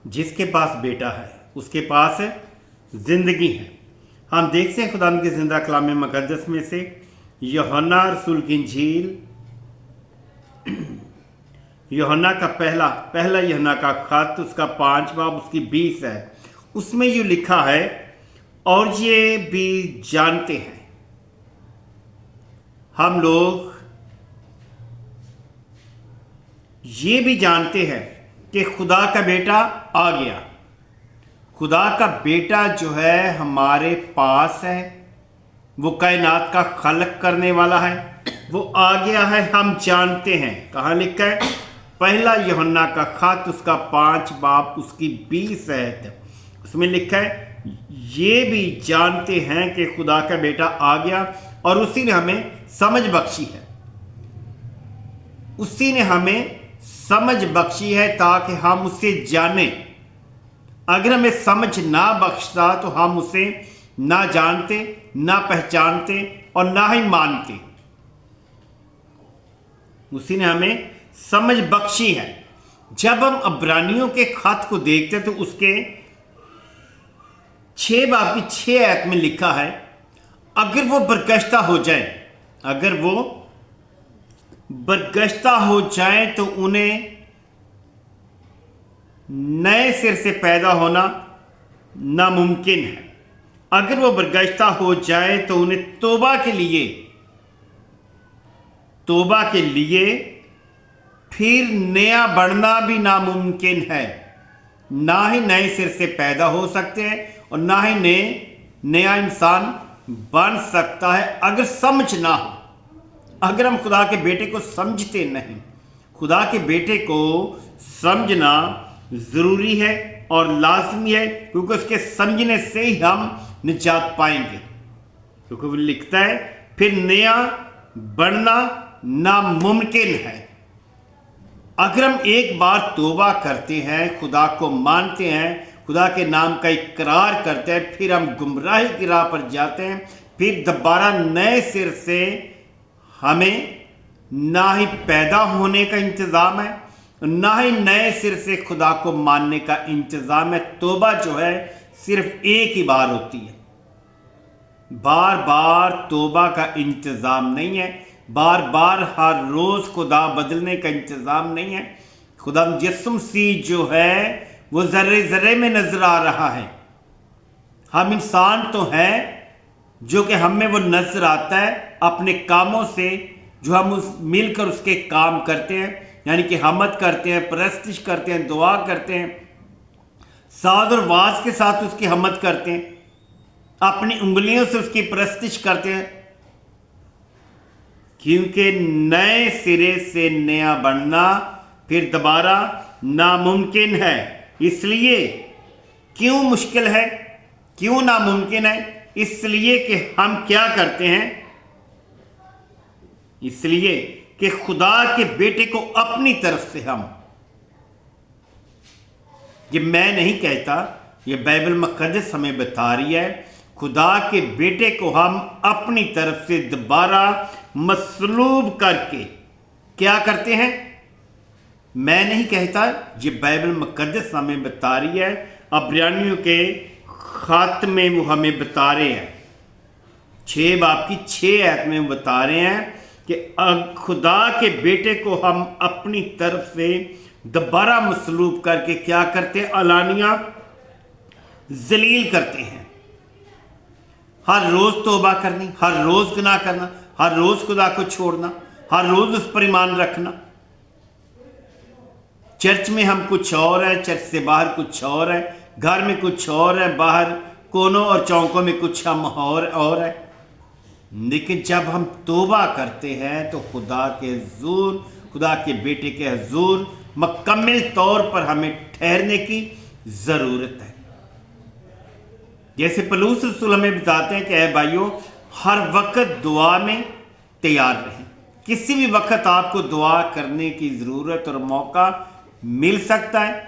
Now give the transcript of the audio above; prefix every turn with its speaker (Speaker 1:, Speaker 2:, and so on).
Speaker 1: جس کے پاس بیٹا ہے اس کے پاس زندگی ہے۔ ہم دیکھتے ہیں خدا کے زندہ کلام مقدس میں سے یوحنا رسول کی انجیل، یوحنا کا پہلا یوحنا کا خط، اس کا 5 باب اس کی 20 ہے۔ اس میں یہ لکھا ہے، اور یہ بھی جانتے ہیں ہم لوگ، یہ بھی جانتے ہیں کہ خدا کا بیٹا آ گیا۔ خدا کا بیٹا جو ہے ہمارے پاس ہے، وہ کائنات کا خلق کرنے والا ہے، وہ آ گیا ہے، ہم جانتے ہیں۔ کہاں لکھا ہے؟ پہلا یوحنا کا خط، اس کا 5 باب اس کی 20 ہے۔ اس میں لکھا ہے، یہ بھی جانتے ہیں کہ خدا کا بیٹا آ گیا اور اسی نے ہمیں سمجھ بخشی ہے۔ اسی نے ہمیں سمجھ بخشی ہے تاکہ ہم اسے جانیں۔ اگر ہمیں سمجھ نہ بخشتا تو ہم اسے نہ جانتے، نہ پہچانتے اور نہ ہی مانتے۔ اسی نے ہمیں سمجھ بخشی ہے۔ جب ہم عبرانیوں کے خط کو دیکھتے ہیں تو اس کے 6 باب کی 6 آیت میں لکھا ہے، اگر وہ برگشتہ ہو جائیں، اگر وہ برگشتہ ہو جائیں تو انہیں نئے سر سے پیدا ہونا ناممکن ہے۔ اگر وہ برگشتہ ہو جائے تو انہیں توبہ کے لیے پھر نیا بڑھنا بھی ناممکن ہے۔ نہ ہی نئے سر سے پیدا ہو سکتے ہیں اور نہ ہی نیا انسان بن سکتا ہے اگر سمجھ نہ ہو۔ اگر ہم خدا کے بیٹے کو سمجھتے نہیں، خدا کے بیٹے کو سمجھنا ضروری ہے اور لازمی ہے، کیونکہ اس کے سمجھنے سے ہی ہم نجات پائیں گے۔ کیونکہ وہ لکھتا ہے، پھر نیا بڑھنا ناممکن ہے۔ اگر ہم ایک بار توبہ کرتے ہیں، خدا کو مانتے ہیں، خدا کے نام کا اقرار کرتے ہیں، پھر ہم گمراہی کی راہ پر جاتے ہیں، پھر دوبارہ نئے سر سے ہمیں نہ ہی پیدا ہونے کا انتظام ہے، نہ ہی نئے سر سے خدا کو ماننے کا انتظام ہے۔ توبہ جو ہے صرف ایک ہی بار ہوتی ہے، بار بار توبہ کا انتظام نہیں ہے، بار بار ہر روز خدا بدلنے کا انتظام نہیں ہے۔ خدا یسوع مسیح جو ہے وہ ذرے ذرے میں نظر آ رہا ہے۔ ہم انسان تو ہیں جو کہ ہم میں وہ نظر آتا ہے اپنے کاموں سے، جو ہم مل کر اس کے کام کرتے ہیں، یعنی کہ حمد کرتے ہیں، پرستش کرتے ہیں، دعا کرتے ہیں، ساز اور واز کے ساتھ اس کی حمد کرتے ہیں، اپنی انگلیوں سے اس کی پرستش کرتے ہیں، کیونکہ نئے سرے سے نیا بننا پھر دوبارہ ناممکن ہے۔ اس لیے کیوں مشکل ہے، کیوں ناممکن ہے؟ اس لیے کہ ہم کیا کرتے ہیں؟ اس لیے کہ خدا کے بیٹے کو اپنی طرف سے ہم، یہ میں نہیں کہتا، یہ بائبل مقدس ہمیں بتا رہی ہے، خدا کے بیٹے کو ہم اپنی طرف سے دوبارہ مصلوب کر کے کیا کرتے ہیں؟ میں نہیں کہتا، یہ بائبل مقدس ہمیں بتا رہی ہے۔ عبرانیوں کے خط میں وہ ہمیں بتا رہے ہیں، 6 باب کی 6 آیت میں وہ بتا رہے ہیں کہ خدا کے بیٹے کو ہم اپنی طرف سے دوبارہ مصلوب کر کے کیا کرتے ہیں؟ علانیہ ذلیل کرتے ہیں۔ ہر روز توبہ کرنی، ہر روز گناہ کرنا، ہر روز خدا کو چھوڑنا، ہر روز اس پر ایمان رکھنا۔ چرچ میں ہم کچھ اور ہے، چرچ سے باہر کچھ اور ہے، گھر میں کچھ اور ہے، باہر کونوں اور چوکوں میں کچھ ہم اور ہے۔ لیکن جب ہم توبہ کرتے ہیں تو خدا کے حضور، خدا کے بیٹے کے حضور مکمل طور پر ہمیں ٹھہرنے کی ضرورت ہے۔ جیسے پولس رسول ہمیں بتاتے ہیں کہ اے بھائیو، ہر وقت دعا میں تیار رہیں۔ کسی بھی وقت آپ کو دعا کرنے کی ضرورت اور موقع مل سکتا ہے،